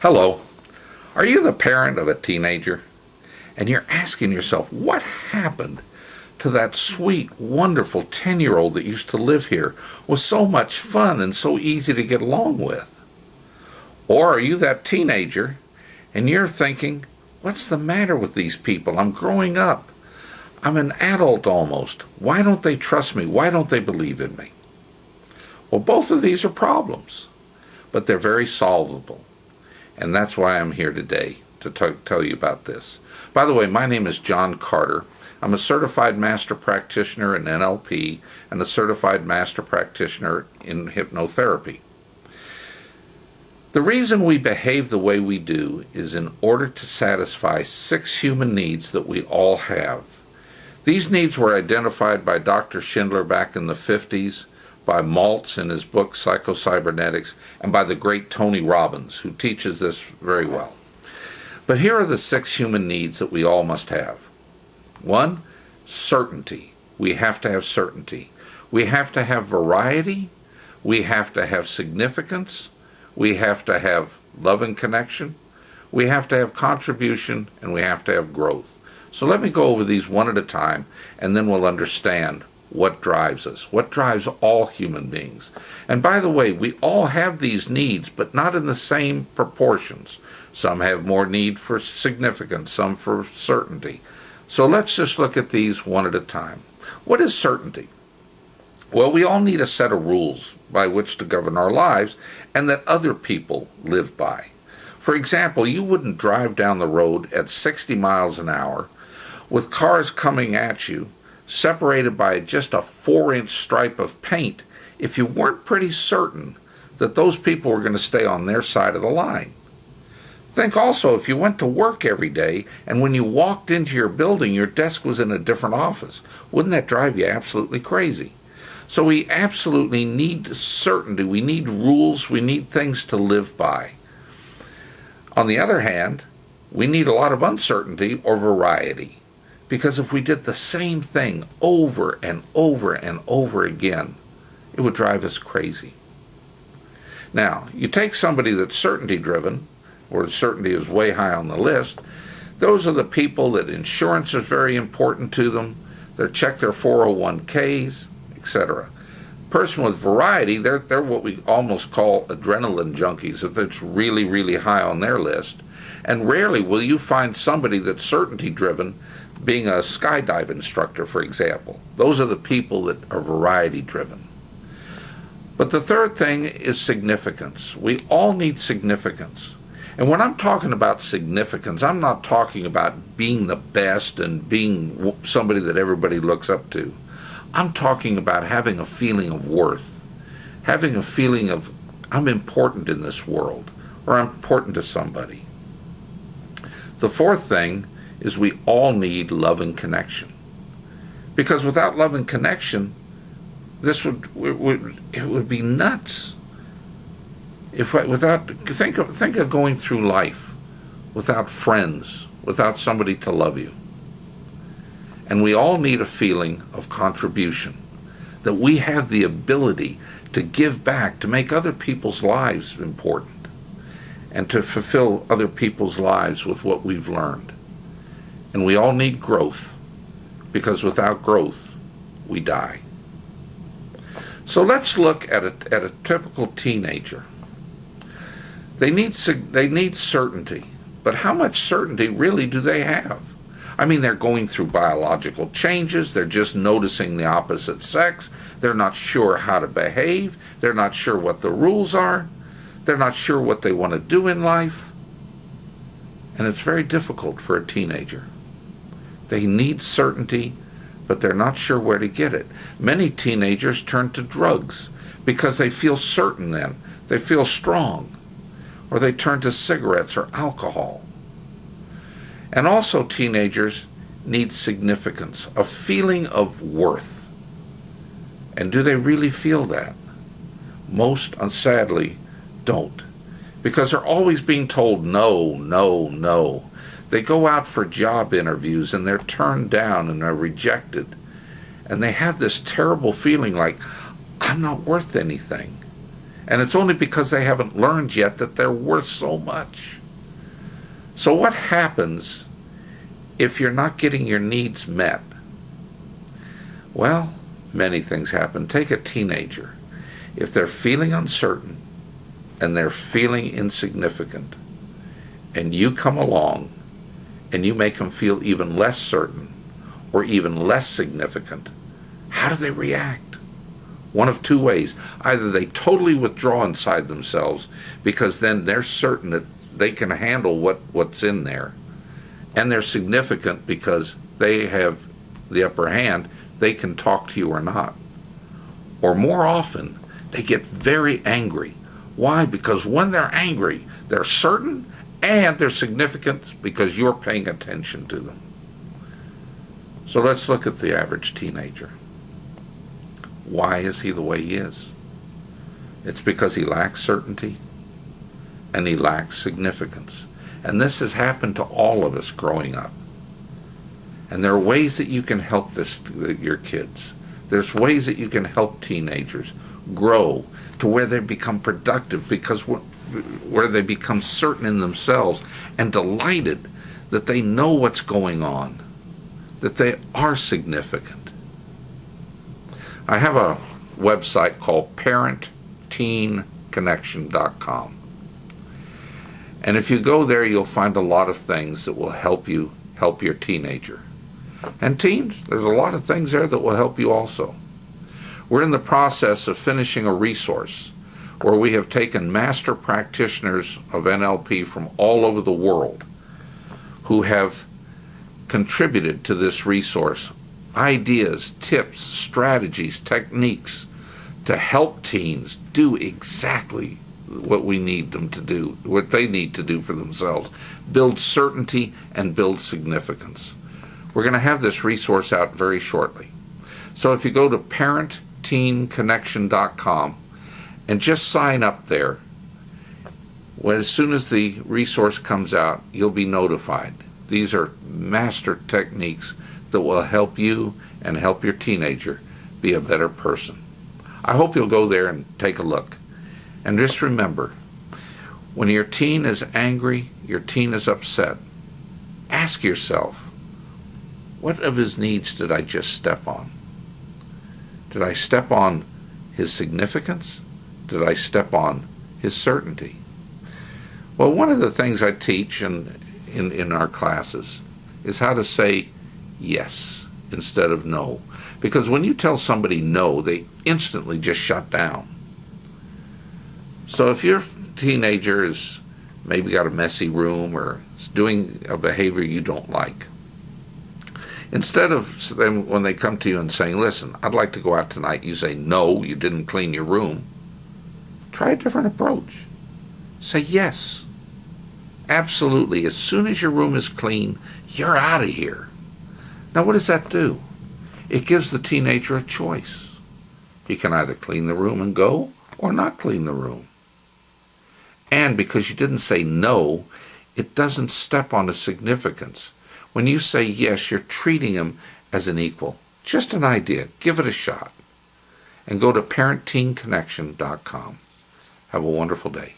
Hello. Are you the parent of a teenager? And you're asking yourself, what happened to that sweet, wonderful 10-year-old that used to live here, was so much fun and so easy to get along with? Or are you that teenager and you're thinking, what's the matter with these people? I'm growing up. I'm an adult almost. Why don't they trust me? Why don't they believe in me? Well, both of these are problems, but they're very solvable. And that's why I'm here today to tell you about this. By the way, my name is John Carter. I'm a certified master practitioner in NLP and a certified master practitioner in hypnotherapy. The reason we behave the way we do is in order to satisfy 6 human needs that we all have. These needs were identified by Dr. Schindler back in the 50s, by Maltz in his book Psycho-Cybernetics, and by the great Tony Robbins, who teaches this very well. But here are the 6 human needs that we all must have. 1, certainty. We have to have certainty. We have to have variety. We have to have significance. We have to have love and connection. We have to have contribution, and we have to have growth. So let me go over these one at a time, and then we'll understand what drives us, what drives all human beings. And by the way, we all have these needs, but not in the same proportions. Some have more need for significance, some for certainty. So let's just look at these one at a time. What is certainty? Well, we all need a set of rules by which to govern our lives and that other people live by. For example, you wouldn't drive down the road at 60 miles an hour with cars coming at you separated by just a 4-inch stripe of paint if you weren't pretty certain that those people were going to stay on their side of the line. Think also if you went to work every day and when you walked into your building your desk was in a different office. Wouldn't that drive you absolutely crazy? So we absolutely need certainty. We need rules. We need things to live by. On the other hand, we need a lot of uncertainty or variety. Because if we did the same thing over and over and over again, it would drive us crazy. Now, you take somebody that's certainty driven, or certainty is way high on the list, those are the people that insurance is very important to them, they check their 401ks, etc. Person with variety, they're what we almost call adrenaline junkies, if it's really, really high on their list. And rarely will you find somebody that's certainty driven being a skydive instructor, for example. Those are the people that are variety driven. But the third thing is significance. We all need significance. And when I'm talking about significance, I'm not talking about being the best and being somebody that everybody looks up to. I'm talking about having a feeling of worth, having a feeling of I'm important in this world, or I'm important to somebody. The fourth thing is we all need love and connection. Because without love and connection, it would be nuts. Think of going through life without friends, without somebody to love you. And we all need a feeling of contribution, that we have the ability to give back, to make other people's lives important, and to fulfill other people's lives with what we've learned. And we all need growth, because without growth, we die. So let's look at a typical teenager. They need certainty, but how much certainty really do they have? I mean, they're going through biological changes, they're just noticing the opposite sex, they're not sure how to behave, they're not sure what the rules are, they're not sure what they want to do in life, and it's very difficult for a teenager. They need certainty, but they're not sure where to get it. Many teenagers turn to drugs because they feel certain then. They feel strong. Or they turn to cigarettes or alcohol. And also teenagers need significance, a feeling of worth. And do they really feel that? Most, sadly, don't. Because they're always being told no, no, no. They go out for job interviews and they're turned down and they're rejected. And they have this terrible feeling like, I'm not worth anything. And it's only because they haven't learned yet that they're worth so much. So what happens if you're not getting your needs met? Well, many things happen. Take a teenager. If they're feeling uncertain and they're feeling insignificant, and you come along and you make them feel even less certain or even less significant, how do they react? One of two ways. Either they totally withdraw inside themselves, because then they're certain that they can handle what's in there, and they're significant because they have the upper hand. They can talk to you or not. Or more often, they get very angry. Why? Because when they're angry, they're certain and they're significant because you're paying attention to them. So let's look at the average teenager. Why is he the way he is? It's because he lacks certainty and he lacks significance. And this has happened to all of us growing up. And there are ways that you can help your kids. There's ways that you can help teenagers grow to where they become productive, because where they become certain in themselves and delighted that they know what's going on, that they are significant. I have a website called ParentTeenConnection.com. And if you go there, you'll find a lot of things that will help you help your teenager. And teens, there's a lot of things there that will help you also. We're in the process of finishing a resource where we have taken master practitioners of NLP from all over the world who have contributed to this resource. Ideas, tips, strategies, techniques to help teens do exactly what we need them to do, what they need to do for themselves. Build certainty and build significance. We're going to have this resource out very shortly. So if you go to ParentTeenConnection.com and just sign up there, as soon as the resource comes out, you'll be notified. These are master techniques that will help you and help your teenager be a better person. I hope you'll go there and take a look. And just remember, when your teen is angry, your teen is upset, ask yourself, what of his needs did I just step on? Did I step on his significance? Did I step on his certainty? Well, one of the things I teach in our classes is how to say yes instead of no. Because when you tell somebody no, they instantly just shut down. So if your teenager is maybe got a messy room or is doing a behavior you don't like, instead of them, when they come to you and saying, listen, I'd like to go out tonight, you say, no, you didn't clean your room. Try a different approach. Say yes. Absolutely. As soon as your room is clean, you're out of here. Now, what does that do? It gives the teenager a choice. He can either clean the room and go or not clean the room. And because you didn't say no, it doesn't step on his significance. When you say yes, you're treating him as an equal. Just an idea. Give it a shot. And go to ParentTeenConnection.com. Have a wonderful day.